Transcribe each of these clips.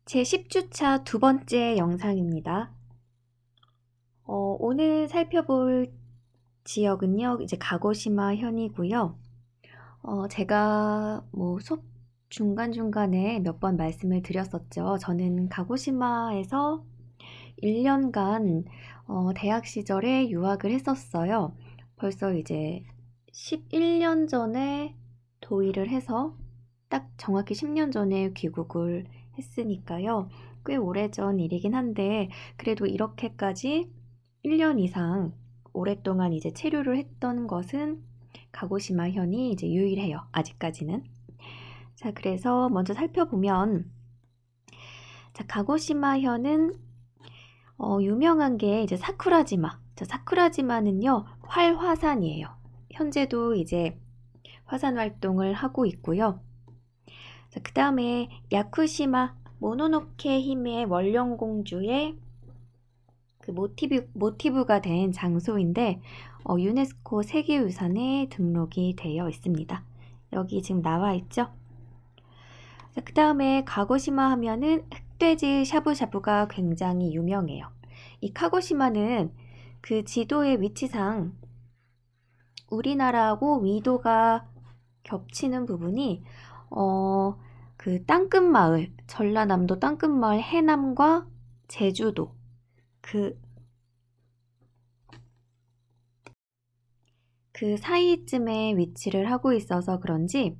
제 10주차 두 번째 영상입니다. 오늘 살펴볼 지역은요, 이제 가고시마 현이고요. 제가 수업 중간중간에 몇 번 말씀을 드렸었죠. 저는 가고시마에서 1년간 대학 시절에 유학을 했었어요. 벌써 이제 11년 전에 도의를 해서 딱 정확히 10년 전에 귀국을 했으니까요. 꽤 오래전 일이긴 한데 그래도 이렇게까지 1년 이상 오랫동안 이제 체류를 했던 것은 가고시마 현이 이제 유일해요. 아직까지는. 자, 그래서 먼저 살펴보면 자, 가고시마 현은 유명한 게 이제 사쿠라지마. 자, 사쿠라지마는요, 활화산이에요. 현재도 이제 화산 활동을 하고 있고요. 자, 그 다음에 야쿠시마 모노노케 히메 원령공주의 그 모티브가 된 장소인데 유네스코 세계유산에 등록이 되어 있습니다. 여기 지금 나와 있죠? 자, 그 다음에 가고시마 하면은 흑돼지 샤브샤브가 굉장히 유명해요. 이 카고시마는 그 지도의 위치상 우리나라하고 위도가 겹치는 부분이 그 땅끝마을, 전라남도 땅끝마을 해남과 제주도 그 사이쯤에 위치를 하고 있어서 그런지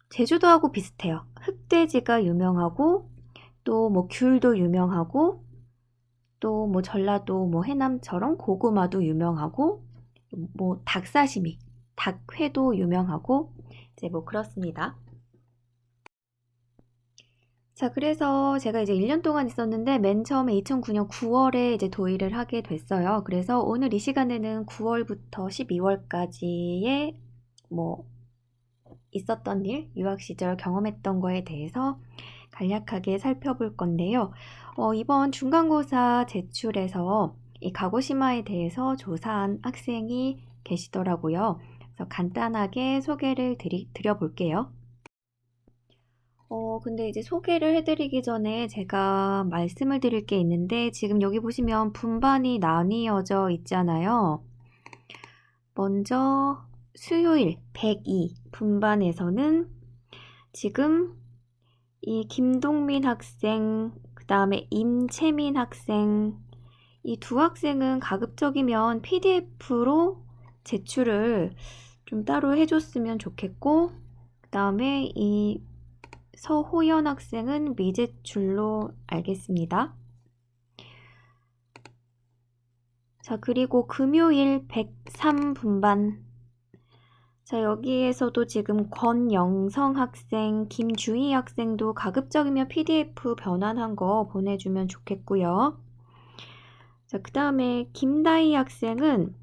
제주도하고 비슷해요. 흑돼지가 유명하고 또 귤도 유명하고 또 전라도 해남처럼 고구마도 유명하고 닭사시미, 닭회도 유명하고 이제 그렇습니다. 자, 그래서 제가 이제 1년 동안 있었는데 맨 처음에 2009년 9월에 이제 도의를 하게 됐어요. 그래서 오늘 이 시간에는 9월부터 12월까지의 있었던 일, 유학 시절 경험했던 거에 대해서 간략하게 살펴볼 건데요. 이번 중간고사 제출에서 이 가고시마에 대해서 조사한 학생이 계시더라고요. 그래서 간단하게 소개를 드려볼게요. 근데 이제 소개를 해드리기 전에 제가 말씀을 드릴 게 있는데 지금 여기 보시면 분반이 나뉘어져 있잖아요. 먼저 수요일 102 분반에서는 지금 이 김동민 학생, 그 다음에 임채민 학생, 이 두 학생은 가급적이면 PDF로 제출을 좀 따로 해줬으면 좋겠고, 그 다음에 이 서호연 학생은 미제출로 알겠습니다. 자, 그리고 금요일 103 분반. 자, 여기에서도 지금 권영성 학생, 김주희 학생도 가급적이면 PDF 변환한 거 보내주면 좋겠고요. 자, 그 다음에 김다희 학생은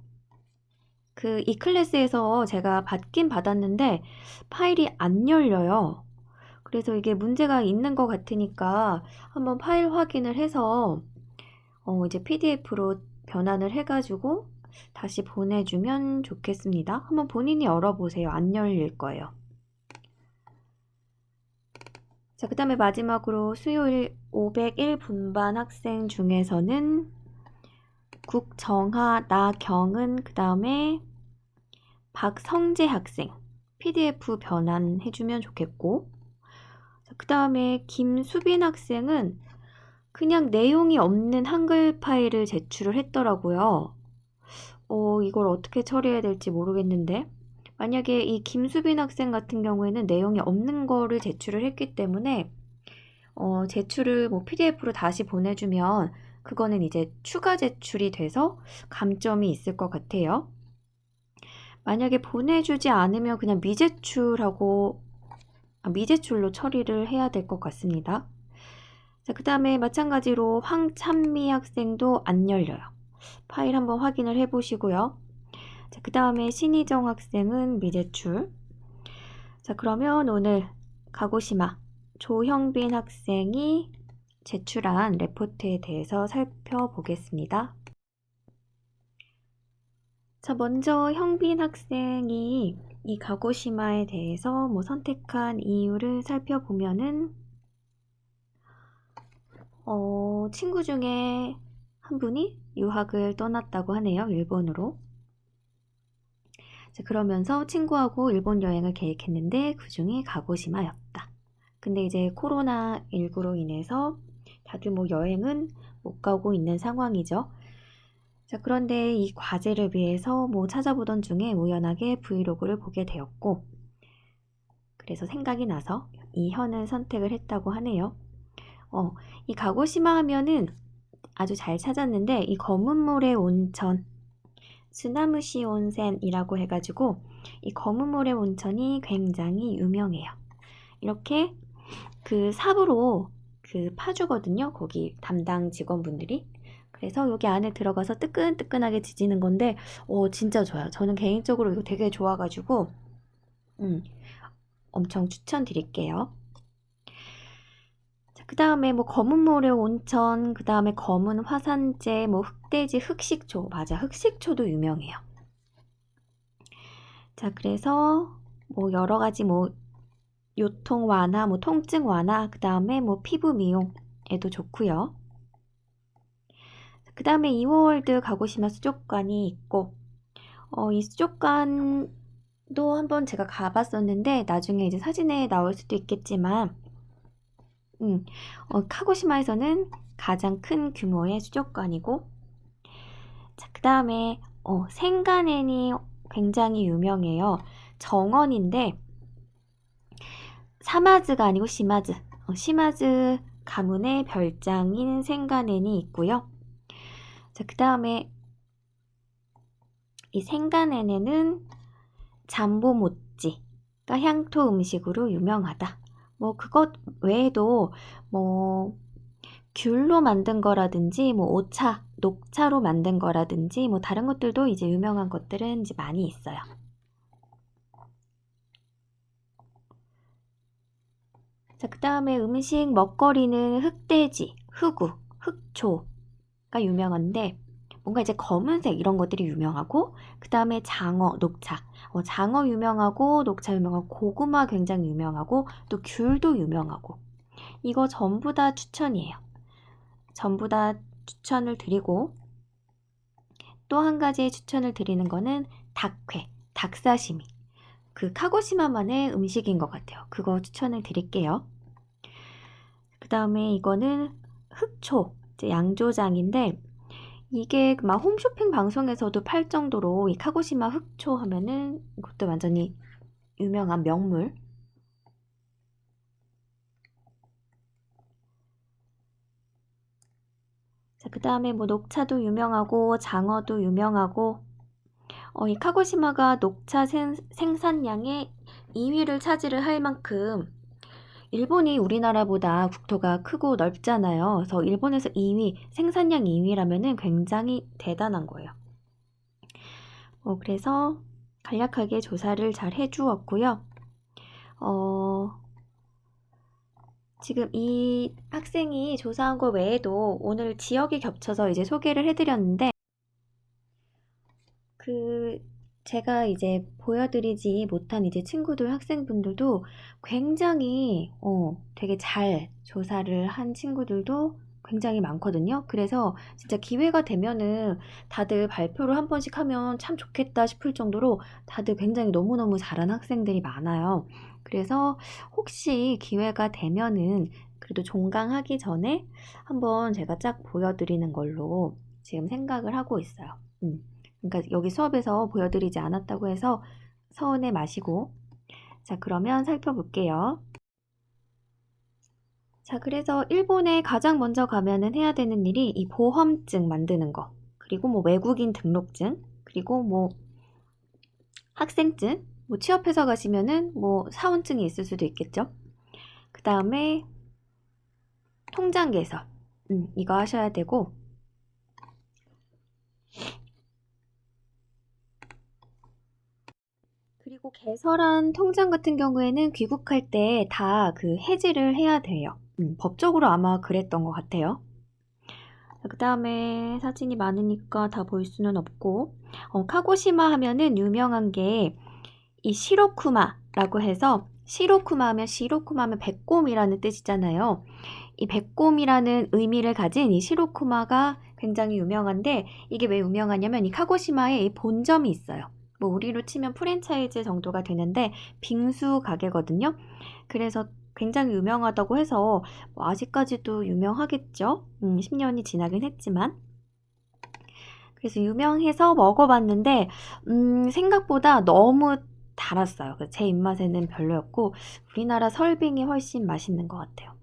그 이클래스에서 제가 받긴 받았는데 파일이 안 열려요. 그래서 이게 문제가 있는 것 같으니까 한번 파일 확인을 해서 이제 PDF로 변환을 해가지고 다시 보내주면 좋겠습니다. 한번 본인이 열어보세요. 안 열릴 거예요. 자, 그 다음에 마지막으로 수요일 501 분반 학생 중에서는 국정하, 나경은, 그 다음에 박성재 학생 PDF 변환해주면 좋겠고, 그 다음에 김수빈 학생은 그냥 내용이 없는 한글 파일을 제출을 했더라고요. 이걸 어떻게 처리해야 될지 모르겠는데 만약에 이 김수빈 학생 같은 경우에는 내용이 없는 거를 제출을 했기 때문에 제출을 PDF로 다시 보내주면 그거는 이제 추가 제출이 돼서 감점이 있을 것 같아요. 만약에 보내주지 않으면 그냥 미제출로 처리를 해야 될 것 같습니다. 자, 그 다음에 마찬가지로 황찬미 학생도 안 열려요. 파일 한번 확인을 해보시고요. 자, 그 다음에 신희정 학생은 미제출. 자, 그러면 오늘 가고시마 조형빈 학생이 제출한 레포트에 대해서 살펴보겠습니다. 자, 먼저 형빈 학생이 이 가고시마에 대해서 선택한 이유를 살펴보면은 친구 중에 한 분이 유학을 떠났다고 하네요. 일본으로. 자, 그러면서 친구하고 일본 여행을 계획했는데 그중에 가고시마였다. 근데 이제 코로나19로 인해서 다들 뭐 여행은 못 가고 있는 상황이죠. 자, 그런데 이 과제를 위해서 뭐 찾아보던 중에 우연하게 브이로그를 보게 되었고, 그래서 생각이 나서 이 현을 선택을 했다고 하네요. 이 가고시마 하면은 아주 잘 찾았는데, 이 검은모래 온천, 쓰나무시 온센이라고 해가지고 이 검은모래 온천이 굉장히 유명해요. 이렇게 그 삽으로 그 파주거든요. 거기 담당 직원분들이. 그래서 여기 안에 들어가서 뜨끈뜨끈하게 지지는 건데, 진짜 좋아요. 저는 개인적으로 이거 되게 좋아가지고, 엄청 추천드릴게요. 그 다음에 뭐 검은모래 온천, 그 다음에 검은 화산재, 뭐 흑돼지, 흑식초. 맞아, 흑식초도 유명해요. 자, 그래서 뭐 여러 가지 뭐 요통 완화, 뭐 통증 완화, 그 다음에 뭐 피부 미용에도 좋고요. 그 다음에 이월드 가고시마 수족관이 있고, 이 수족관도 한번 제가 가봤었는데 나중에 이제 사진에 나올 수도 있겠지만, 카고시마에서는 가장 큰 규모의 수족관이고, 자, 그 다음에 생가넨이 굉장히 유명해요. 정원인데 사마즈가 아니고 시마즈, 시마즈 가문의 별장인 생가넨이 있고요. 자, 그 다음에 이 생가넨에는 잠보모찌가 향토 음식으로 유명하다. 뭐 그것 외에도 뭐 귤로 만든 거라든지 뭐 오차, 녹차로 만든 거라든지 뭐 다른 것들도 이제 유명한 것들은 이제 많이 있어요. 자, 그 다음에 음식 먹거리는 흑돼지, 흑우, 흑초가 유명한데 뭔가 이제 검은색 이런 것들이 유명하고, 그 다음에 장어, 녹차. 장어 유명하고 녹차 유명하고 고구마 굉장히 유명하고 또 귤도 유명하고, 이거 전부 다 추천이에요. 전부 다 추천을 드리고, 또 한 가지 추천을 드리는 거는 닭회, 닭사시미. 그 카고시마만의 음식인 것 같아요. 그거 추천을 드릴게요. 그 다음에 이거는 흑초, 양조장인데 이게 막 홈쇼핑 방송에서도 팔 정도로 이 카고시마 흑초 하면은 이것도 완전히 유명한 명물. 자, 그 다음에 뭐 녹차도 유명하고 장어도 유명하고, 이 카고시마가 녹차 생산량의 2위를 차지를 할 만큼 일본이 우리나라보다 국토가 크고 넓잖아요. 그래서 일본에서 2위, 생산량 2위라면은 굉장히 대단한 거예요. 그래서 간략하게 조사를 잘 해주었고요. 지금 이 학생이 조사한 거 외에도 오늘 지역이 겹쳐서 이제 소개를 해드렸는데, 제가 이제 보여드리지 못한 이제 친구들, 학생분들도 굉장히, 되게 잘 조사를 한 친구들도 굉장히 많거든요. 그래서 진짜 기회가 되면은 다들 발표를 한 번씩 하면 참 좋겠다 싶을 정도로 다들 굉장히 너무너무 잘한 학생들이 많아요. 그래서 혹시 기회가 되면은 그래도 종강하기 전에 한번 제가 쫙 보여드리는 걸로 지금 생각을 하고 있어요. 그러니까 여기 수업에서 보여드리지 않았다고 해서 서운해 마시고. 자, 그러면 살펴볼게요. 자, 그래서 일본에 가장 먼저 가면은 해야 되는 일이 이 보험증 만드는 거, 그리고 뭐 외국인 등록증, 그리고 뭐 학생증, 뭐 취업해서 가시면은 뭐 사원증이 있을 수도 있겠죠. 그 다음에 통장 개설, 이거 하셔야 되고, 그리고 개설한 통장 같은 경우에는 귀국할 때 다 그 해지를 해야 돼요. 법적으로 아마 그랬던 것 같아요. 그 다음에 사진이 많으니까 다 볼 수는 없고, 카고시마 하면은 유명한 게 이 시로쿠마라고 해서 시로쿠마 하면 백곰이라는 뜻이잖아요. 이 백곰이라는 의미를 가진 이 시로쿠마가 굉장히 유명한데 이게 왜 유명하냐면 이 카고시마에 이 본점이 있어요. 뭐 우리로 치면 프랜차이즈 정도가 되는데 빙수 가게거든요. 그래서 굉장히 유명하다고 해서 뭐 아직까지도 유명하겠죠. 10년이 지나긴 했지만. 그래서 유명해서 먹어봤는데 생각보다 너무 달았어요. 제 입맛에는 별로였고 우리나라 설빙이 훨씬 맛있는 것 같아요.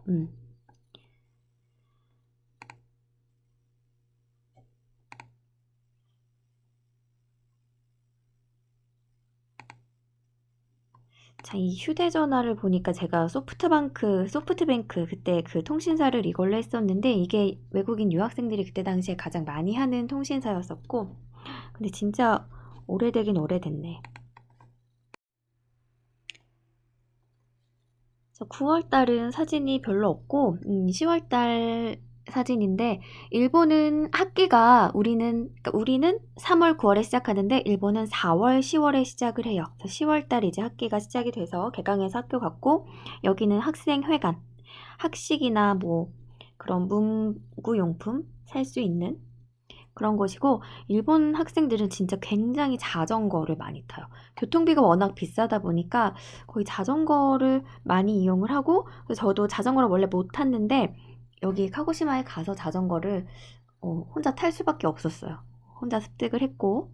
자, 이 휴대전화를 보니까 제가 소프트뱅크 그때 그 통신사를 이걸로 했었는데 이게 외국인 유학생들이 그때 당시에 가장 많이 하는 통신사였었고 근데 진짜 오래되긴 오래됐네. 9월달은 사진이 별로 없고 10월달 사진인데 일본은 학기가 우리는 3월 9월에 시작하는데 일본은 4월 10월에 시작을 해요. 그래서 10월달 이제 학기가 시작이 돼서 개강해서 학교 갔고 여기는 학생회관 학식이나 뭐 그런 문구용품 살 수 있는 그런 곳이고 일본 학생들은 진짜 굉장히 자전거를 많이 타요. 교통비가 워낙 비싸다 보니까 거의 자전거를 많이 이용을 하고 그래서 저도 자전거를 원래 못 탔는데 여기 카고시마에 가서 자전거를 혼자 탈 수밖에 없었어요. 혼자 습득을 했고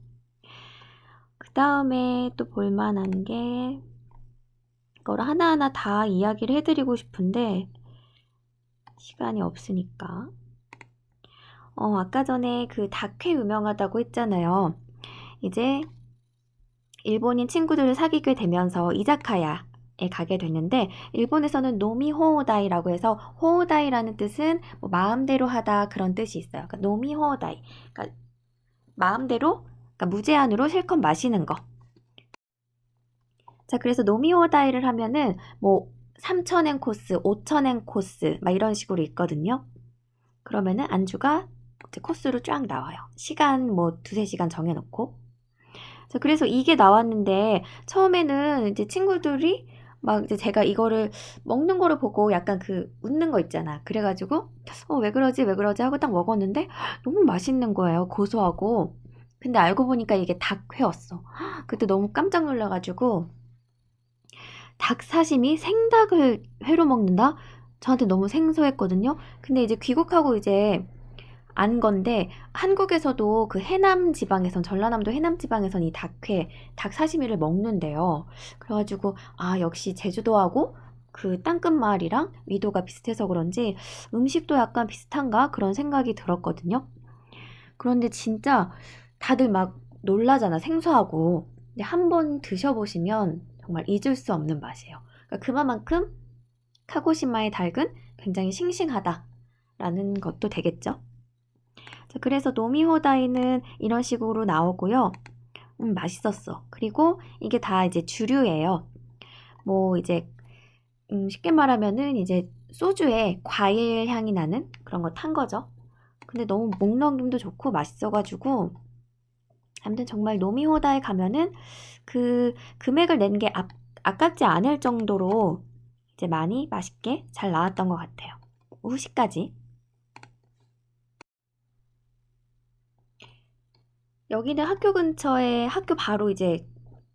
그 다음에 또 볼만한 게 이거를 하나하나 다 이야기를 해드리고 싶은데 시간이 없으니까 아까 전에 그 닭회 유명하다고 했잖아요. 이제 일본인 친구들을 사귀게 되면서 이자카야에 가게 됐는데 일본에서는 노미호오다이라고 해서 호오다이라는 뜻은 뭐 마음대로 하다 그런 뜻이 있어요. 그러니까 노미호오다이. 그러니까 마음대로 그러니까 무제한으로 실컷 마시는 거. 자, 그래서 노미호오다이를 하면은 뭐 3,000엔 코스, 5,000엔 코스 막 이런 식으로 있거든요. 그러면은 안주가 이제 코스로 쫙 나와요. 시간 뭐 2-3시간 정해놓고. 그래서 이게 나왔는데 처음에는 이제 친구들이 막 이제 제가 이거를 먹는 거를 보고 약간 그 웃는 거 있잖아. 그래가지고 왜 그러지 하고 딱 먹었는데 너무 맛있는 거예요. 고소하고. 근데 알고 보니까 이게 닭회였어. 그때 너무 깜짝 놀라가지고 닭 사시미 생닭을 회로 먹는다? 저한테 너무 생소했거든요. 근데 이제 귀국하고 이제 안 건데 한국에서도 그 해남 지방에선 전라남도 해남 지방에선 이 닭 사시미를 먹는데요. 그래가지고 역시 제주도하고 그 땅끝마을이랑 위도가 비슷해서 그런지 음식도 약간 비슷한가 그런 생각이 들었거든요. 그런데 진짜 다들 막 놀라잖아 생소하고. 근데 한번 드셔보시면 정말 잊을 수 없는 맛이에요. 그러니까 그만큼 카고시마의 닭은 굉장히 싱싱하다라는 것도 되겠죠. 자, 그래서 노미호다이는 이런 식으로 나오고요. 맛있었어. 그리고 이게 다 이제 주류예요. 뭐 이제 쉽게 말하면은 이제 소주에 과일 향이 나는 그런 거 탄 거죠. 근데 너무 목 넘김도 좋고 맛있어가지고 아무튼 정말 노미호다에 가면은 그 금액을 낸 게 아깝지 않을 정도로 이제 많이 맛있게 잘 나왔던 것 같아요. 후식까지. 여기는 학교 근처에 학교 바로 이제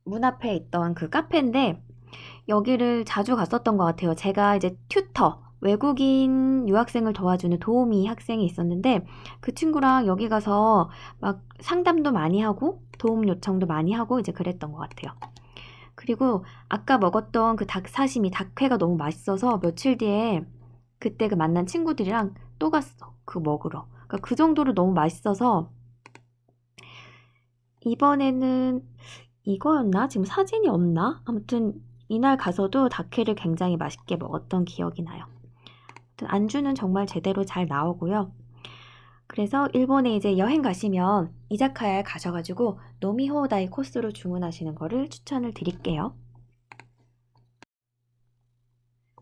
문 앞에 있던 그 카페인데 여기를 자주 갔었던 것 같아요. 제가 이제 튜터, 외국인 유학생을 도와주는 도우미 학생이 있었는데 그 친구랑 여기 가서 막 상담도 많이 하고 도움 요청도 많이 하고 이제 그랬던 것 같아요. 그리고 아까 먹었던 그 닭 사시미, 닭회가 너무 맛있어서 며칠 뒤에 그때 그 만난 친구들이랑 또 갔어. 그 먹으러. 그러니까 그 정도로 너무 맛있어서 이번에는 이거였나? 지금 사진이 없나? 아무튼 이날 가서도 닭회를 굉장히 맛있게 먹었던 기억이 나요. 아무튼 안주는 정말 제대로 잘 나오고요. 그래서 일본에 이제 여행 가시면 이자카야에 가셔가지고 노미호다이 코스로 주문하시는 거를 추천을 드릴게요.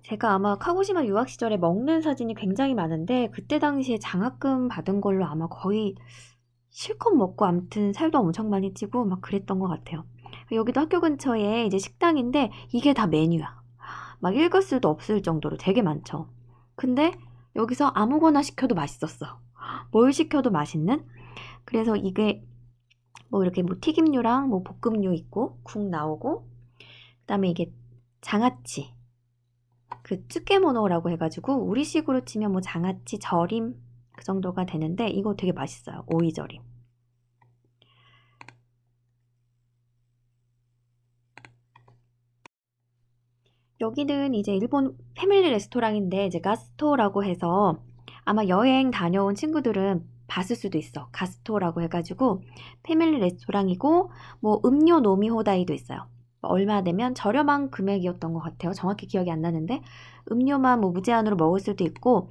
제가 아마 카고시마 유학 시절에 먹는 사진이 굉장히 많은데 그때 당시에 장학금 받은 걸로 아마 거의 실컷 먹고 아무튼 살도 엄청 많이 찌고 막 그랬던 것 같아요. 여기도 학교 근처에 이제 식당인데 이게 다 메뉴야. 막 읽을 수도 없을 정도로 되게 많죠. 근데 여기서 아무거나 시켜도 맛있었어. 뭘 시켜도 맛있는? 그래서 이게 뭐 이렇게 뭐 튀김류랑 뭐 볶음류 있고 국 나오고 그다음에 이게 장아찌 그 쯔케모노라고 해가지고 우리식으로 치면 뭐 장아찌 절임 그 정도가 되는데 이거 되게 맛있어요. 오이 절임. 여기는 이제 일본 패밀리 레스토랑인데 이제 가스토라고 해서 아마 여행 다녀온 친구들은 봤을 수도 있어. 가스토라고 해가지고 패밀리 레스토랑이고 뭐 음료 노미호다이도 있어요. 얼마 내면 저렴한 금액이었던 것 같아요. 정확히 기억이 안 나는데 음료만 뭐 무제한으로 먹을 수도 있고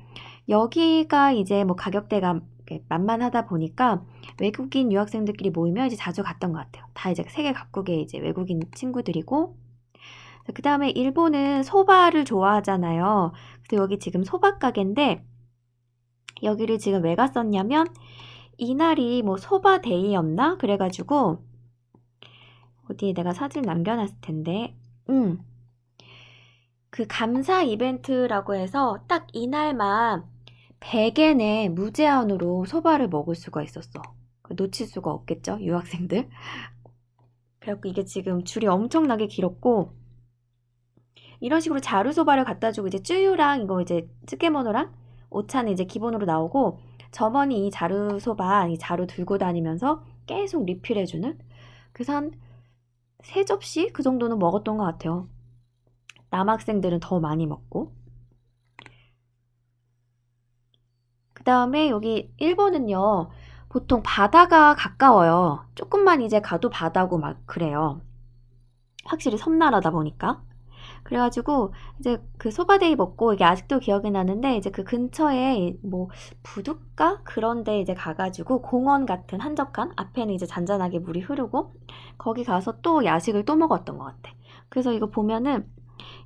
여기가 이제 뭐 가격대가 만만하다 보니까 외국인 유학생들끼리 모이면 이제 자주 갔던 것 같아요. 다 이제 세계 각국의 이제 외국인 친구들이고 그 다음에 일본은 소바를 좋아하잖아요. 그래서 여기 지금 소바 가게인데 여기를 지금 왜 갔었냐면 이날이 뭐 소바 데이였나? 그래가지고 어디에 내가 사진 남겨놨을 텐데 그 감사 이벤트라고 해서 딱 이날만 100엔에 무제한으로 소바를 먹을 수가 있었어. 놓칠 수가 없겠죠, 유학생들. 그래갖고 이게 지금 줄이 엄청나게 길었고 이런 식으로 자루소바를 갖다 주고 이제 쯔유랑 이거 이제 쯔케모노랑 오차는 이제 기본으로 나오고 점원이 이 자루소바 이 자루 들고 다니면서 계속 리필해주는 그래서 한 3접시 그 정도는 먹었던 것 같아요. 남학생들은 더 많이 먹고 그 다음에 여기 일본은요 보통 바다가 가까워요. 조금만 이제 가도 바다고 막 그래요. 확실히 섬나라다 보니까 그래가지고 이제 그 소바데이 먹고 이게 아직도 기억이 나는데 이제 그 근처에 뭐 부둣가 그런데 이제 가가지고 공원 같은 한적한 앞에는 이제 잔잔하게 물이 흐르고 거기 가서 또 야식을 또 먹었던 것 같아. 그래서 이거 보면은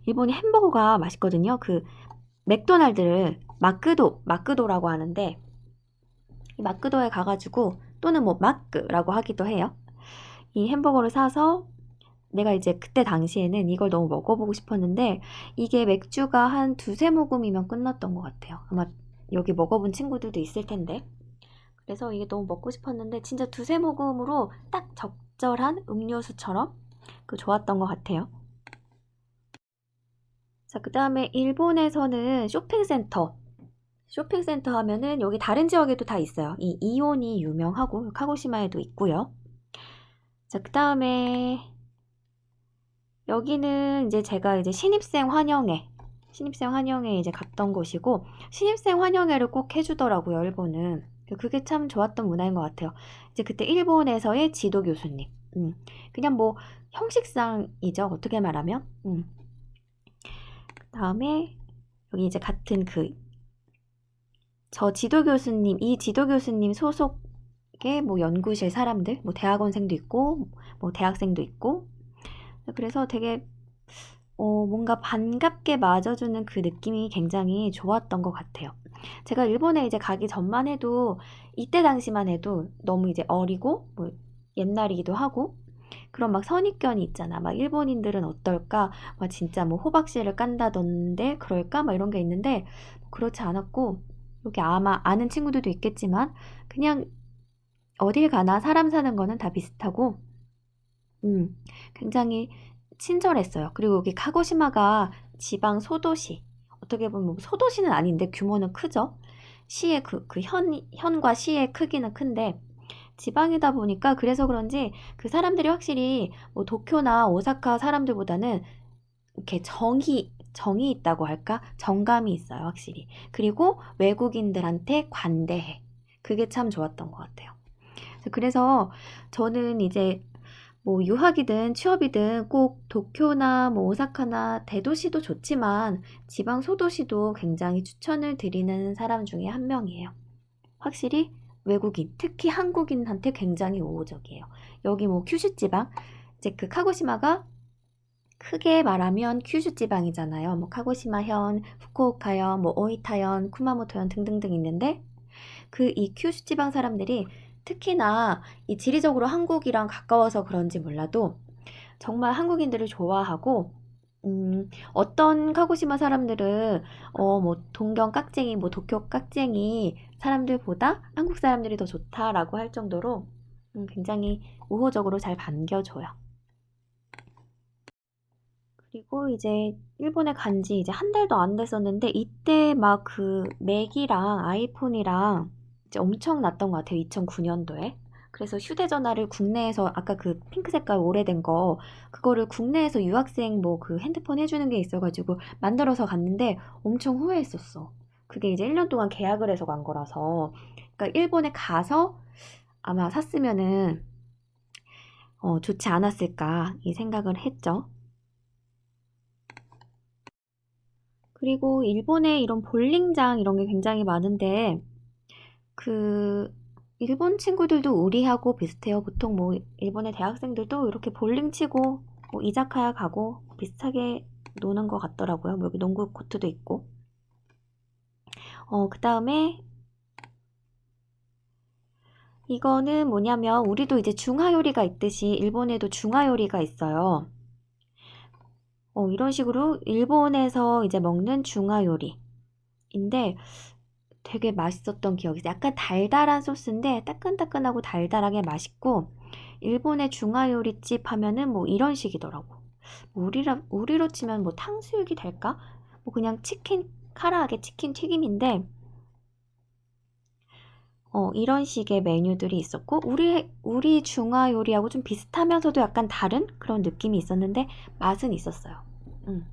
일본이 햄버거가 맛있거든요. 그 맥도날드를 마크도라고 하는데 이 마크도에 가가지고 또는 뭐 마크라고 하기도 해요. 이 햄버거를 사서 내가 이제 그때 당시에는 이걸 너무 먹어보고 싶었는데 이게 맥주가 한 2-3모금이면 끝났던 것 같아요. 아마 여기 먹어본 친구들도 있을 텐데 그래서 이게 너무 먹고 싶었는데 진짜 2-3모금으로 딱 적절한 음료수처럼 그 좋았던 것 같아요. 자, 그 다음에 일본에서는 쇼핑센터 하면은 여기 다른 지역에도 다 있어요. 이 이온이 유명하고 카고시마에도 있고요. 자, 그 다음에 여기는 이제 제가 이제 신입생 환영회 이제 갔던 곳이고 신입생 환영회를 꼭 해주더라고요. 일본은 그게 참 좋았던 문화인 것 같아요. 이제 그때 일본에서의 지도 교수님 그냥 뭐 형식상이죠. 어떻게 말하면 그 다음에 여기 이제 같은 저 지도 교수님 이 지도 교수님 소속의 뭐 연구실 사람들 뭐 대학원생도 있고 뭐 대학생도 있고 그래서 되게 뭔가 반갑게 맞아주는 그 느낌이 굉장히 좋았던 것 같아요. 제가 일본에 이제 가기 전만 해도 이때 당시만 해도 너무 이제 어리고 뭐 옛날이기도 하고 그런 막 선입견이 있잖아. 막 일본인들은 어떨까? 막 진짜 뭐 호박씨를 깐다던데 그럴까? 막 이런 게 있는데 그렇지 않았고 여기 아마 아는 친구들도 있겠지만 그냥 어딜 가나 사람 사는 거는 다 비슷하고 굉장히 친절했어요. 그리고 여기 카고시마가 지방 소도시. 어떻게 보면 뭐 소도시는 아닌데 규모는 크죠. 시의 현과 시의 크기는 큰데 지방이다 보니까 그래서 그런지 그 사람들이 확실히 뭐 도쿄나 오사카 사람들보다는 이렇게 정이 있다고 할까? 정감이 있어요, 확실히. 그리고 외국인들한테 관대해. 그게 참 좋았던 것 같아요. 그래서 저는 이제 뭐 유학이든 취업이든 꼭 도쿄나 뭐 오사카나 대도시도 좋지만 지방 소도시도 굉장히 추천을 드리는 사람 중에 한 명이에요. 확실히 외국인, 특히 한국인한테 굉장히 우호적이에요. 여기 뭐 큐슈 지방, 이제 그 카고시마가 크게 말하면 큐슈 지방이잖아요. 뭐 카고시마현, 후쿠오카현, 뭐 오이타현, 쿠마모토현 등등등 있는데 이 큐슈 지방 사람들이 특히나 이 지리적으로 한국이랑 가까워서 그런지 몰라도 정말 한국인들을 좋아하고 어떤 카고시마 사람들은 뭐 동경 깍쟁이, 뭐 도쿄 깍쟁이 사람들보다 한국 사람들이 더 좋다라고 할 정도로 굉장히 우호적으로 잘 반겨줘요. 그리고 이제 일본에 간지 이제 한 달도 안 됐었는데 이때 막 그 맥이랑 아이폰이랑 이제 엄청 났던 것 같아요. 2009년도에. 그래서 휴대전화를 국내에서 아까 그 핑크 색깔 오래된 거 그거를 국내에서 유학생 뭐 그 핸드폰 해주는 게 있어가지고 만들어서 갔는데 엄청 후회했었어. 그게 이제 1년 동안 계약을 해서 간 거라서. 그러니까 일본에 가서 아마 샀으면은 좋지 않았을까 이 생각을 했죠. 그리고 일본에 이런 볼링장 이런 게 굉장히 많은데 그 일본 친구들도 우리하고 비슷해요. 보통 뭐 일본의 대학생들도 이렇게 볼링 치고 뭐 이자카야 가고 비슷하게 노는 것 같더라고요. 뭐 여기 농구 코트도 있고. 그다음에 이거는 뭐냐면 우리도 이제 중화요리가 있듯이 일본에도 중화요리가 있어요. 이런 식으로 일본에서 이제 먹는 중화요리인데 되게 맛있었던 기억이 있어요. 약간 달달한 소스인데 따끈따끈하고 달달하게 맛있고 일본의 중화요리집 하면은 뭐 이런 식이더라고. 뭐 우리로 치면 뭐 탕수육이 될까? 뭐 그냥 치킨 카라하게 치킨 튀김인데 이런 식의 메뉴들이 있었고 우리 중화 요리하고 좀 비슷하면서도 약간 다른 그런 느낌이 있었는데 맛은 있었어요. 음.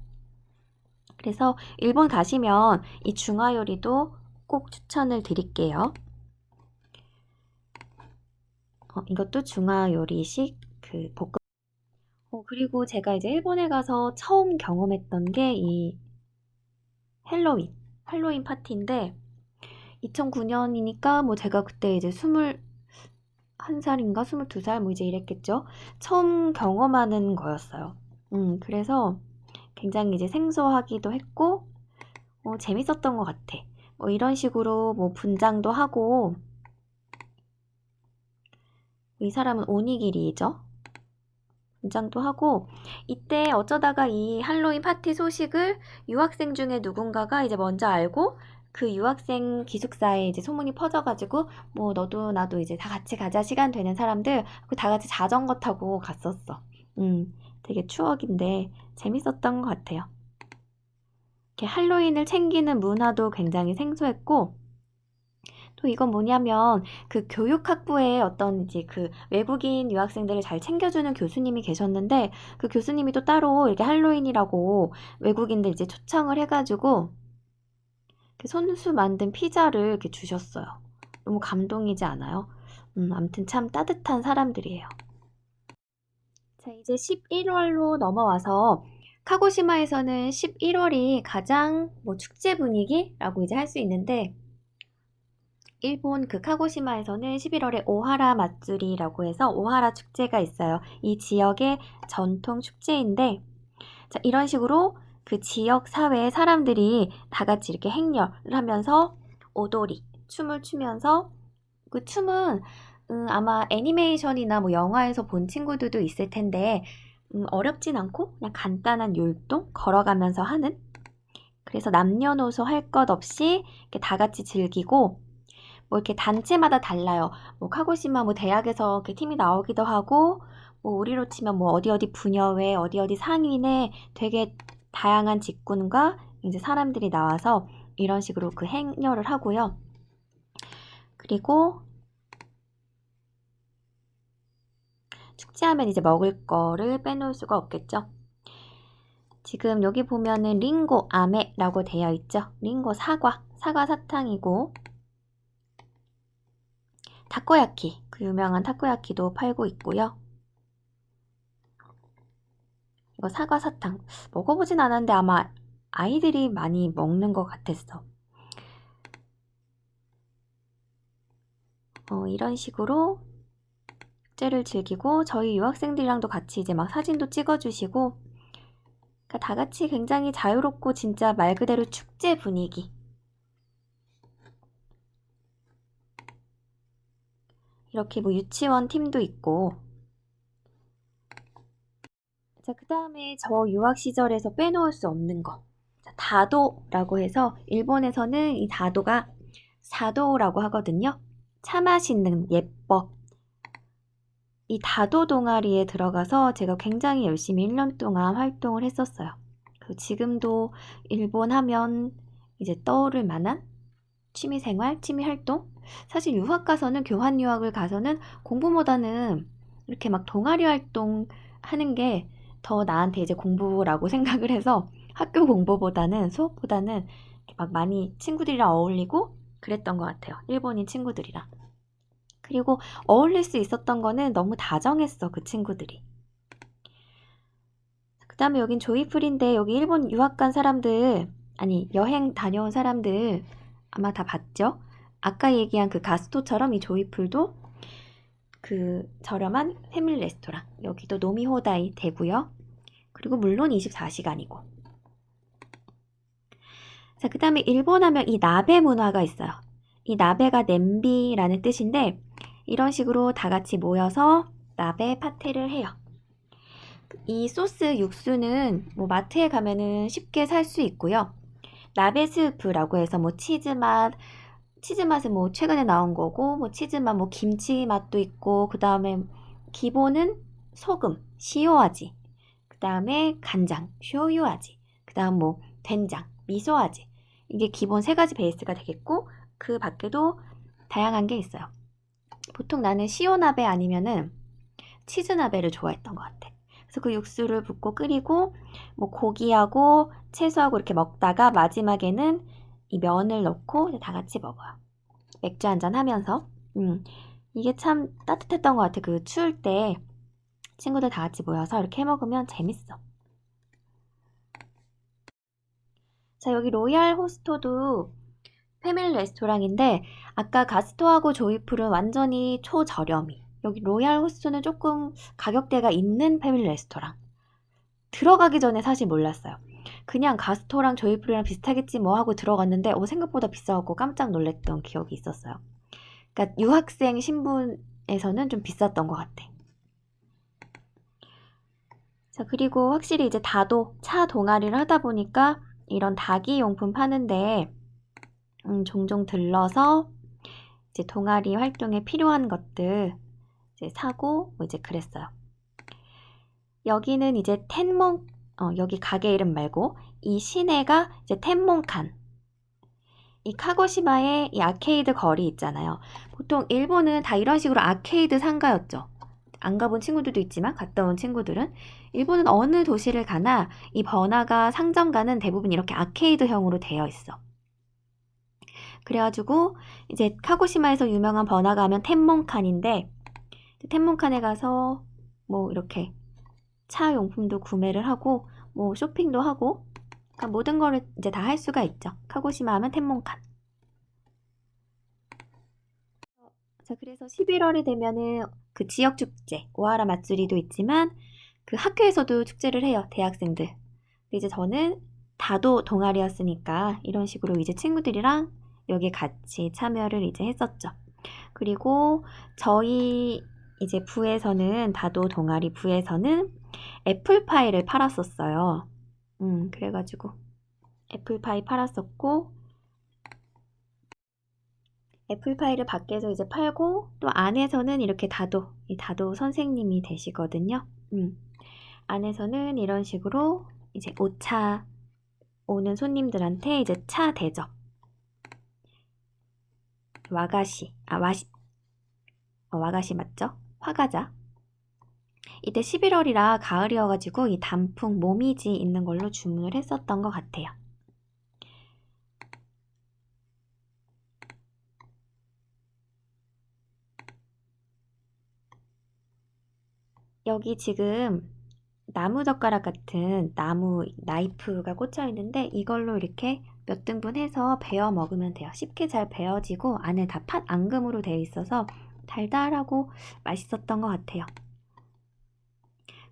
그래서 일본 가시면 이 중화 요리도 꼭 추천을 드릴게요. 이것도 중화 요리식 그 볶음. 그리고 제가 이제 일본에 가서 처음 경험했던 게 이 할로윈 파티인데 2009년이니까 뭐 제가 그때 이제 21살인가 22살 뭐 이제 이랬겠죠. 처음 경험하는 거였어요. 그래서 굉장히 이제 생소하기도 했고 재밌었던 것 같아. 뭐 이런 식으로 뭐 분장도 하고 이 사람은 오니기리죠. 분장도 하고 이때 어쩌다가 이 할로윈 파티 소식을 유학생 중에 누군가가 이제 먼저 알고 그 유학생 기숙사에 이제 소문이 퍼져가지고 뭐 너도 나도 이제 다 같이 가자 시간 되는 사람들 그 다 같이 자전거 타고 갔었어. 되게 추억인데 재밌었던 것 같아요. 이렇게 할로윈을 챙기는 문화도 굉장히 생소했고 또 이건 뭐냐면 그 교육학부에 어떤 이제 그 외국인 유학생들을 잘 챙겨주는 교수님이 계셨는데 그 교수님이 또 따로 이렇게 할로윈이라고 외국인들 이제 초청을 해가지고 손수 만든 피자를 이렇게 주셨어요. 너무 감동이지 않아요? 아무튼 참 따뜻한 사람들이에요. 자, 이제 11월로 넘어와서 카고시마에서는 11월이 가장 뭐 축제 분위기라고 이제 할 수 있는데 일본 그 카고시마에서는 11월에 오하라 마쓰리라고 해서 오하라 축제가 있어요. 이 지역의 전통 축제인데 자, 이런 식으로 그 지역 사회의 사람들이 다 같이 이렇게 행렬을 하면서 오도리, 춤을 추면서 그 춤은 아마 애니메이션이나 뭐 영화에서 본 친구들도 있을 텐데 어렵진 않고 그냥 간단한 율동 걸어가면서 하는 그래서 남녀노소 할 것 없이 이렇게 다 같이 즐기고 뭐 이렇게 단체마다 달라요. 뭐 카고시마 뭐 대학에서 이렇게 팀이 나오기도 하고 뭐 우리로 치면 뭐 어디 어디 부녀회 어디 어디 상인회 되게 다양한 직군과 이제 사람들이 나와서 이런 식으로 그 행렬을 하고요. 그리고 축제하면 이제 먹을 거를 빼놓을 수가 없겠죠. 지금 여기 보면은 링고 아메라고 되어 있죠. 링고 사과 사탕이고 타코야키 그 유명한 타코야키도 팔고 있고요. 이거 사과 사탕 먹어보진 않았는데 아마 아이들이 많이 먹는 것 같았어. 이런 식으로 축제를 즐기고 저희 유학생들이랑도 같이 이제 막 사진도 찍어주시고 그러니까 다 같이 굉장히 자유롭고 진짜 말 그대로 축제 분위기. 이렇게 뭐 유치원 팀도 있고 자, 그 다음에 저 유학 시절에서 빼놓을 수 없는 거. 자, 다도라고 해서 일본에서는 이 다도가 사도라고 하거든요. 차 마시는 예법. 이 다도 동아리에 들어가서 제가 굉장히 열심히 1년 동안 활동을 했었어요. 지금도 일본 하면 이제 떠오를 만한 취미생활, 취미활동? 사실 유학 가서는, 교환 유학을 가서는 공부보다는 이렇게 막 동아리 활동 하는 게 더 나한테 이제 공부라고 생각을 해서 학교 공부보다는, 수업보다는 이렇게 막 많이 친구들이랑 어울리고 그랬던 것 같아요. 일본인 친구들이랑. 그리고 어울릴 수 있었던 거는 너무 다정했어, 그 친구들이. 그 다음에 여긴 조이풀인데, 여기 일본 유학 간 사람들, 아니, 여행 다녀온 사람들 아마 다 봤죠? 아까 얘기한 그 가스토처럼 이 조이풀도 그 저렴한 패밀리 레스토랑. 여기도 노미호다이 되고요. 그리고 물론 24시간이고. 자, 그 다음에 일본 하면 이 나베 문화가 있어요. 이 나베가 냄비라는 뜻인데, 이런 식으로 다 같이 모여서 나베 파티를 해요. 이 소스 육수는 뭐 마트에 가면은 쉽게 살 수 있고요. 나베 스프라고 해서 뭐 치즈 맛은 뭐 최근에 나온 거고, 뭐 치즈 맛, 뭐 김치 맛도 있고, 그 다음에 기본은 소금, 시오아지, 그 다음에 간장, 쇼유아지, 그 다음 뭐 된장, 미소아지. 이게 기본 3가지 베이스가 되겠고, 그 밖에도 다양한 게 있어요. 보통 나는 시오나베 아니면은 치즈나베를 좋아했던 것 같아. 그래서 그 육수를 붓고 끓이고, 뭐 고기하고 채소하고 이렇게 먹다가 마지막에는 이 면을 넣고 다 같이 먹어요. 맥주 한잔 하면서. 이게 참 따뜻했던 것 같아. 그 추울 때 친구들 다 같이 모여서 이렇게 해 먹으면 재밌어. 자, 여기 로얄 호스토도 패밀리 레스토랑인데, 아까 가스토하고 조이풀은 완전히 초저렴이. 여기 로얄 호스토는 조금 가격대가 있는 패밀리 레스토랑. 들어가기 전에 사실 몰랐어요. 그냥 가스토랑 조이풀이랑 비슷하겠지 뭐 하고 들어갔는데 생각보다 비싸고 깜짝 놀랐던 기억이 있었어요. 그러니까 유학생 신분에서는 좀 비쌌던 것 같아. 자, 그리고 확실히 이제 다도 차 동아리를 하다 보니까 이런 다기 용품 파는데 종종 들러서 이제 동아리 활동에 필요한 것들 이제 사고 뭐 이제 그랬어요. 여기는 이제 여기 가게 이름 말고 이 시내가 이제 텐몬칸. 이 카고시마의 이 아케이드 거리 있잖아요. 보통 일본은 다 이런 식으로 아케이드 상가였죠. 안 가본 친구들도 있지만 갔다 온 친구들은 일본은 어느 도시를 가나 이 번화가 상점가는 대부분 이렇게 아케이드형으로 되어 있어. 그래가지고 이제 카고시마에서 유명한 번화가 하면 텐몬칸인데, 텐몬칸에 가서 뭐 이렇게 차 용품도 구매를 하고 뭐 쇼핑도 하고, 그러니까 모든 거를 이제 다 할 수가 있죠. 카고시마 하면 텐몬칸. 자, 그래서 11월이 되면은 그 지역 축제, 오하라 마츠리도 있지만 그 학교에서도 축제를 해요, 대학생들. 근데 이제 저는 다도 동아리였으니까 이런 식으로 이제 친구들이랑 여기 같이 참여를 이제 했었죠. 그리고 저희 이제 부에서는, 다도 동아리 부에서는 애플파이를 팔았었어요. 그래가지고 애플파이 팔았었고, 애플파이를 밖에서 이제 팔고, 또 안에서는 이렇게 이 다도 선생님이 되시거든요. 안에서는 이런 식으로 이제 오차 오는 손님들한테 이제 차 대접. 와가시 맞죠? 화과자. 이때 11월이라 가을이어가지고 이 단풍 모미지 있는 걸로 주문을 했었던 것 같아요. 여기 지금 나무젓가락 같은 나무 나이프가 꽂혀 있는데, 이걸로 이렇게 몇 등분 해서 베어 먹으면 돼요. 쉽게 잘 베어지고 안에 다 팥 앙금으로 되어 있어서 달달하고 맛있었던 것 같아요.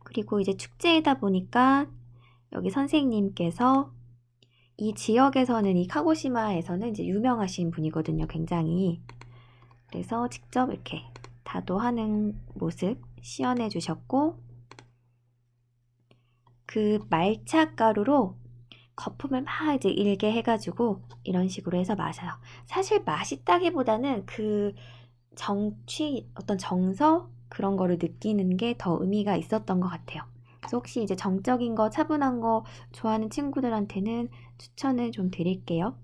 그리고 이제 축제이다 보니까 여기 선생님께서 이 지역에서는, 이 카고시마에서는 이제 유명하신 분이거든요, 굉장히. 그래서 직접 이렇게 다도하는 모습 시연해 주셨고, 그 말차 가루로 거품을 막 이제 일게 해가지고 이런 식으로 해서 마셔요. 사실 맛있다기보다는 그 정취, 어떤 정서 그런 거를 느끼는 게 더 의미가 있었던 것 같아요. 그래서 혹시 이제 정적인 거, 차분한 거 좋아하는 친구들한테는 추천을 좀 드릴게요.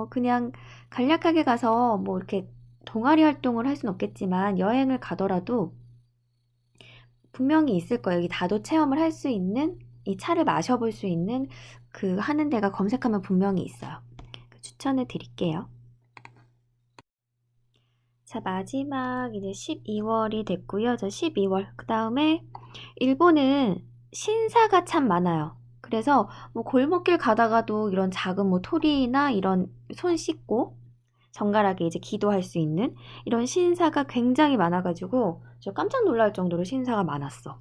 그냥 간략하게 가서 뭐 이렇게 동아리 활동을 할 수는 없겠지만 여행을 가더라도 분명히 있을 거예요. 이 다도 체험을 할 수 있는, 이 차를 마셔볼 수 있는 그 하는 데가 검색하면 분명히 있어요. 추천을 드릴게요. 자, 마지막 이제 12월이 됐고요. 저 12월. 그 다음에 일본은 신사가 참 많아요. 그래서 뭐 골목길 가다가도 이런 작은 뭐 토리나 이런 손 씻고 정갈하게 이제 기도할 수 있는 이런 신사가 굉장히 많아가지고 저 깜짝 놀랄 정도로 신사가 많았어.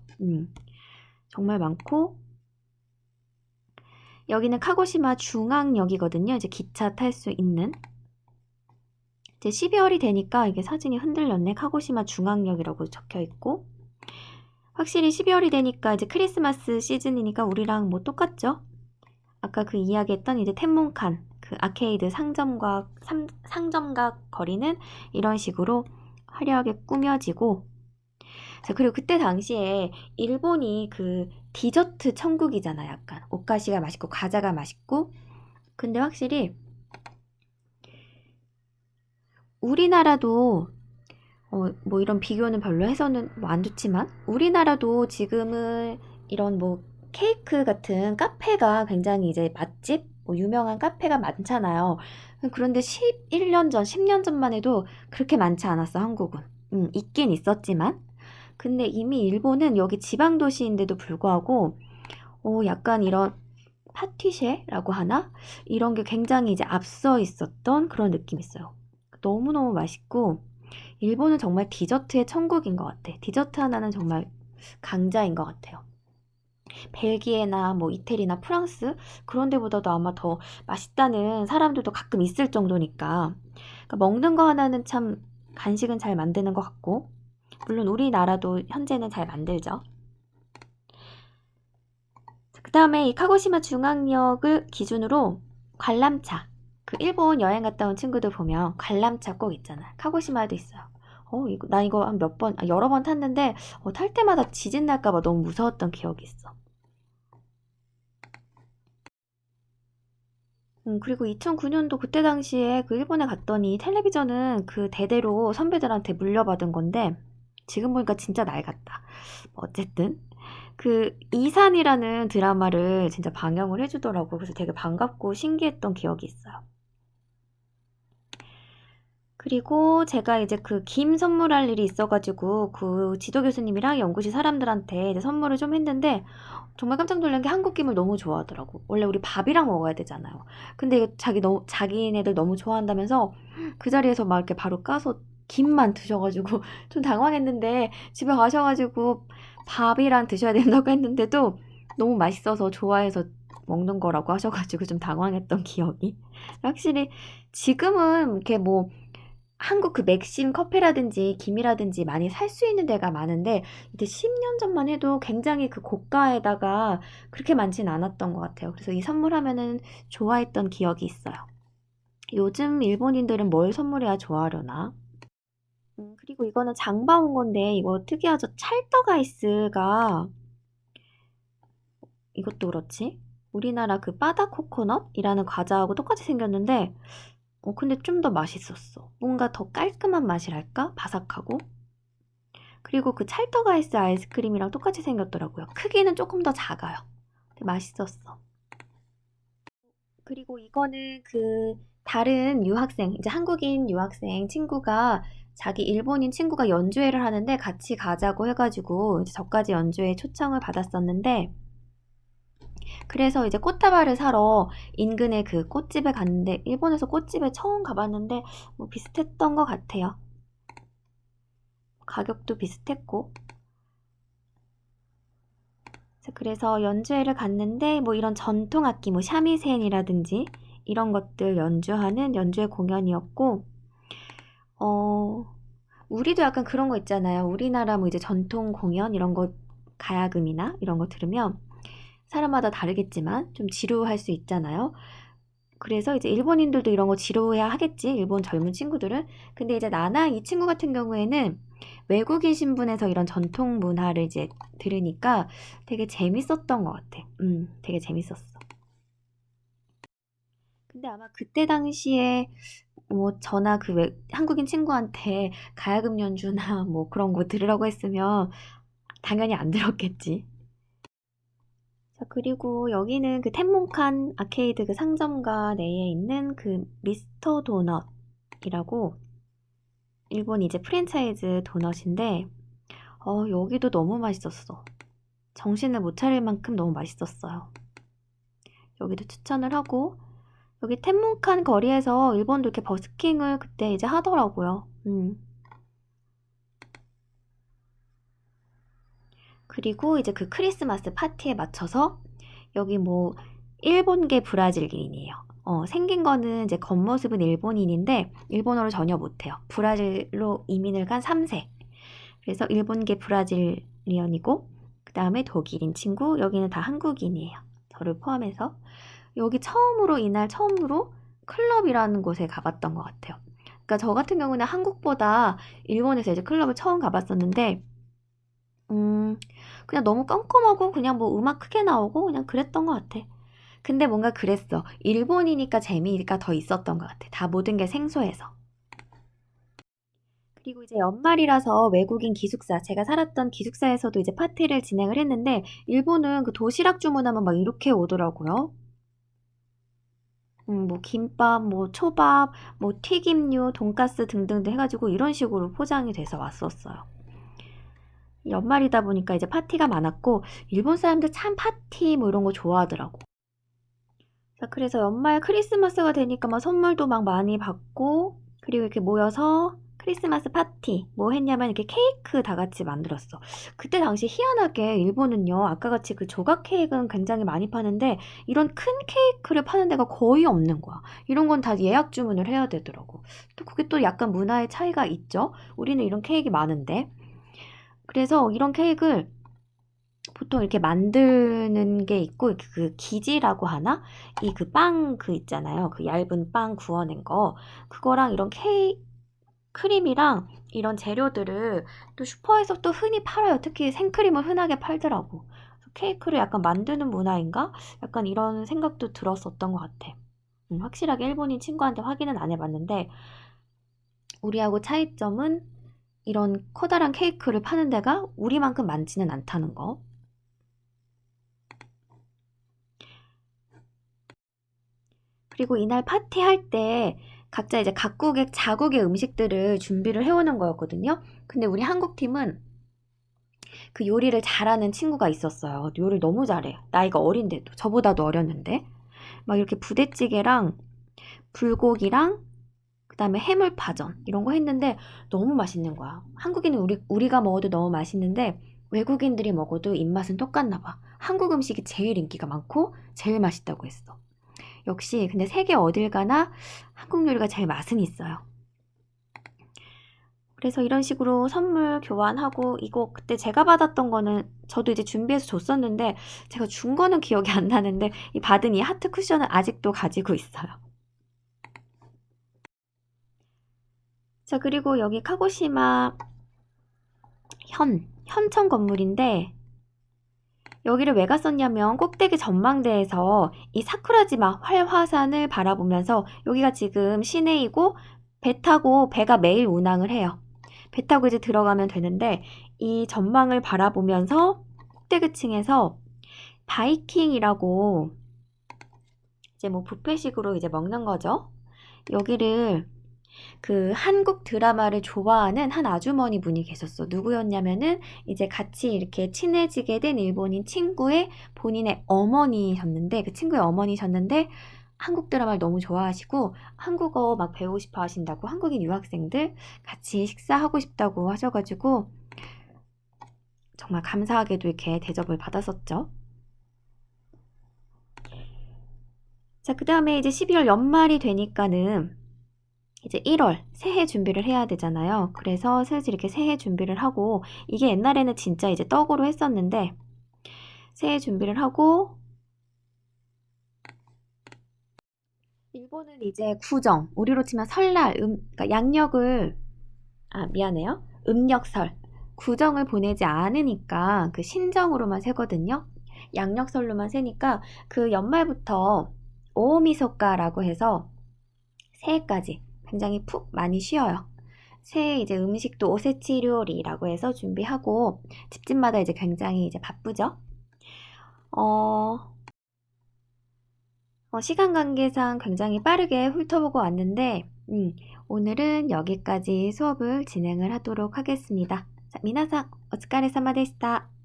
정말 많고 여기는 카고시마 중앙역이거든요. 이제 기차 탈 수 있는. 이제 12월이 되니까 이게 사진이 흔들렸네. 카고시마 중앙역이라고 적혀 있고 확실히 12월이 되니까 이제 크리스마스 시즌이니까 우리랑 뭐 똑같죠? 아까 그 이야기했던 이제 텐몬칸 그 아케이드 상점각 거리는 이런 식으로 화려하게 꾸며지고 자 그리고 그때 당시에 일본이 그 디저트 천국이잖아. 약간 오카시가 맛있고 과자가 맛있고 근데 확실히 우리나라도 뭐 이런 비교는 별로 해서는 뭐 안 좋지만 우리나라도 지금은 이런 뭐 케이크 같은 카페가 굉장히 이제 맛집 뭐 유명한 카페가 많잖아요. 그런데 11년 전, 10년 전만 해도 그렇게 많지 않았어, 한국은. 있긴 있었지만. 근데 이미 일본은 여기 지방 도시인데도 불구하고 약간 이런 파티쉐라고 하나? 이런 게 굉장히 이제 앞서 있었던 그런 느낌이 있어요. 너무너무 맛있고 일본은 정말 디저트의 천국인 것 같아. 디저트 하나는 정말 강자인 것 같아요. 벨기에나 뭐 이태리나 프랑스 그런 데보다도 아마 더 맛있다는 사람들도 가끔 있을 정도니까 그러니까 먹는 거 하나는 참 간식은 잘 만드는 것 같고 물론 우리나라도 현재는 잘 만들죠. 그 다음에 이 카고시마 중앙역을 기준으로 관람차 그 일본 여행 갔다 온 친구들 보면 관람차 꼭 있잖아. 카고시마에도 있어요. 나 이거 한 몇 번, 여러 번 탔는데, 탈 때마다 지진 날까봐 너무 무서웠던 기억이 있어. 그리고 2009년도 그때 당시에 그 일본에 갔더니 텔레비전은 그 대대로 선배들한테 물려받은 건데, 지금 보니까 진짜 낡았다. 어쨌든. 그 이산이라는 드라마를 진짜 방영을 해주더라고. 그래서 되게 반갑고 신기했던 기억이 있어요. 그리고 제가 이제 그 김 선물할 일이 있어가지고 그 지도 교수님이랑 연구실 사람들한테 이제 선물을 좀 했는데 정말 깜짝 놀란 게 한국 김을 너무 좋아하더라고. 원래 우리 밥이랑 먹어야 되잖아요. 근데 이거 자기네들 너무 좋아한다면서 그 자리에서 막 이렇게 바로 까서 김만 드셔가지고 좀 당황했는데 집에 가셔가지고 밥이랑 드셔야 된다고 했는데도 너무 맛있어서 좋아해서 먹는 거라고 하셔가지고 좀 당황했던 기억이. 확실히 지금은 이렇게 뭐 한국 그 맥심 커피라든지 김이라든지 많이 살 수 있는 데가 많은데 이때 10년 전만 해도 굉장히 그 고가에다가 그렇게 많진 않았던 것 같아요. 그래서 이 선물하면은 좋아했던 기억이 있어요. 요즘 일본인들은 뭘 선물해야 좋아하려나? 그리고 이거는 장바 온 건데 이거 특이하죠? 찰떡 아이스가 이것도 그렇지? 우리나라 그 바다 코코넛이라는 과자하고 똑같이 생겼는데 근데 좀 더 맛있었어. 뭔가 더 깔끔한 맛이랄까? 바삭하고. 그리고 그 찰떡 아이스크림이랑 똑같이 생겼더라고요. 크기는 조금 더 작아요. 근데 맛있었어. 그리고 이거는 그 다른 유학생, 이제 한국인 유학생 친구가 자기 일본인 친구가 연주회를 하는데 같이 가자고 해가지고 이제 저까지 연주회 초청을 받았었는데 그래서 이제 꽃다발을 사러 인근의 그 꽃집에 갔는데 일본에서 꽃집에 처음 가봤는데 뭐 비슷했던 것 같아요. 가격도 비슷했고 그래서 연주회를 갔는데 뭐 이런 전통 악기 뭐 샤미센이라든지 이런 것들 연주하는 연주회 공연이었고 우리도 약간 그런 거 있잖아요. 우리나라 뭐 이제 전통 공연 이런 거 가야금이나 이런 거 들으면 사람마다 다르겠지만 좀 지루할 수 있잖아요. 그래서 이제 일본인들도 이런 거 지루해야 하겠지, 일본 젊은 친구들은. 근데 이제 나나 이 친구 같은 경우에는 외국인 신분에서 이런 전통 문화를 이제 들으니까 되게 재밌었던 것 같아. 되게 재밌었어. 근데 아마 그때 당시에 뭐 저나 한국인 친구한테 가야금 연주나 뭐 그런 거 들으라고 했으면 당연히 안 들었겠지. 자, 그리고 여기는 그 텐몬칸 아케이드 그 상점가 내에 있는 그 미스터 도넛이라고 일본 이제 프랜차이즈 도넛인데, 여기도 너무 맛있었어. 정신을 못 차릴 만큼 너무 맛있었어요. 여기도 추천을 하고, 여기 텐문칸 거리에서 일본도 이렇게 버스킹을 그때 이제 하더라고요. 그리고 이제 그 크리스마스 파티에 맞춰서 여기 뭐 일본계 브라질인이에요. 생긴 거는 이제 겉모습은 일본인인데 일본어를 전혀 못해요. 브라질로 이민을 간 3세. 그래서 일본계 브라질리언이고 그 다음에 독일인 친구, 여기는 다 한국인이에요. 저를 포함해서. 여기 이날 처음으로 클럽이라는 곳에 가봤던 것 같아요. 그러니까 저 같은 경우는 한국보다 일본에서 이제 클럽을 처음 가봤었는데, 그냥 너무 껌껌하고 그냥 뭐 음악 크게 나오고 그냥 그랬던 것 같아. 근데 뭔가 그랬어. 일본이니까 재미가 더 있었던 것 같아. 다 모든 게 생소해서. 그리고 이제 연말이라서 외국인 기숙사, 제가 살았던 기숙사에서도 이제 파티를 진행을 했는데, 일본은 그 도시락 주문하면 막 이렇게 오더라고요. 뭐 김밥, 뭐 초밥, 뭐 튀김류, 돈가스 등등등 해가지고 이런 식으로 포장이 돼서 왔었어요. 연말이다 보니까 이제 파티가 많았고, 일본 사람들 참 파티 뭐 이런 거 좋아하더라고. 자, 그래서 연말 크리스마스가 되니까 막 선물도 막 많이 받고, 그리고 이렇게 모여서 크리스마스 파티 뭐 했냐면 이렇게 케이크 다 같이 만들었어. 그때 당시 희한하게 일본은요, 아까 같이 그 조각 케이크는 굉장히 많이 파는데 이런 큰 케이크를 파는 데가 거의 없는 거야. 이런 건 다 예약 주문을 해야 되더라고. 또 그게 또 약간 문화의 차이가 있죠. 우리는 이런 케이크 많은데. 그래서 이런 케이크를 보통 이렇게 만드는 게 있고, 그 기지라고 하나? 이 그 빵 그 있잖아요. 그 얇은 빵 구워낸 거. 그거랑 이런 크림이랑 이런 재료들을 또 슈퍼에서 또 흔히 팔아요. 특히 생크림을 흔하게 팔더라고. 케이크를 약간 만드는 문화인가? 약간 이런 생각도 들었었던 것 같아. 확실하게 일본인 친구한테 확인은 안 해봤는데, 우리하고 차이점은 이런 커다란 케이크를 파는 데가 우리만큼 많지는 않다는 거. 그리고 이날 파티할 때 각자 이제 각국의 자국의 음식들을 준비를 해오는 거였거든요. 근데 우리 한국 팀은 그 요리를 잘하는 친구가 있었어요. 요리를 너무 잘해. 나이가 어린데도. 저보다도 어렸는데. 막 이렇게 부대찌개랑 불고기랑 그다음에 해물파전 이런 거 했는데 너무 맛있는 거야. 한국인은 우리가 먹어도 너무 맛있는데 외국인들이 먹어도 입맛은 똑같나 봐. 한국 음식이 제일 인기가 많고 제일 맛있다고 했어. 역시 근데 세계 어딜 가나 한국 요리가 제일 맛은 있어요. 그래서 이런 식으로 선물 교환하고, 이거 그때 제가 받았던 거는 저도 이제 준비해서 줬었는데 제가 준 거는 기억이 안 나는데 이 받은 이 하트 쿠션을 아직도 가지고 있어요. 자, 그리고 여기 카고시마 현청 건물인데, 여기를 왜 갔었냐면 꼭대기 전망대에서 이 사쿠라지마 활화산을 바라보면서, 여기가 지금 시내이고 배 타고 배가 매일 운항을 해요. 배 타고 이제 들어가면 되는데 이 전망을 바라보면서 꼭대기층에서 바이킹이라고 이제 뭐 뷔페식으로 이제 먹는 거죠. 여기를 그 한국 드라마를 좋아하는 한 아주머니 분이 계셨어. 누구였냐면은 이제 같이 이렇게 친해지게 된 일본인 친구의 본인의 어머니셨는데, 그 친구의 어머니셨는데 한국 드라마를 너무 좋아하시고 한국어 막 배우고 싶어 하신다고, 한국인 유학생들 같이 식사하고 싶다고 하셔가지고 정말 감사하게도 이렇게 대접을 받았었죠. 자, 그 다음에 이제 12월 연말이 되니까는 이제 1월 새해 준비를 해야 되잖아요. 그래서 슬슬 이렇게 새해 준비를 하고, 이게 옛날에는 진짜 이제 떡으로 했었는데 새해 준비를 하고 일본은 이제 구정, 우리로 치면 설날, 그러니까 양력을 미안해요. 음력설, 구정을 보내지 않으니까 그 신정으로만 세거든요. 양력설로만 세니까 그 연말부터 오미소가라고 해서 새해까지 굉장히 푹 많이 쉬어요. 새해 이제 음식도 오세치 요리라고 해서 준비하고 집집마다 이제 굉장히 이제 바쁘죠. 어, 시간 관계상 굉장히 빠르게 훑어보고 왔는데, 오늘은 여기까지 수업을 진행을 하도록 하겠습니다. 자, 미나상, 오츠카레사마でした.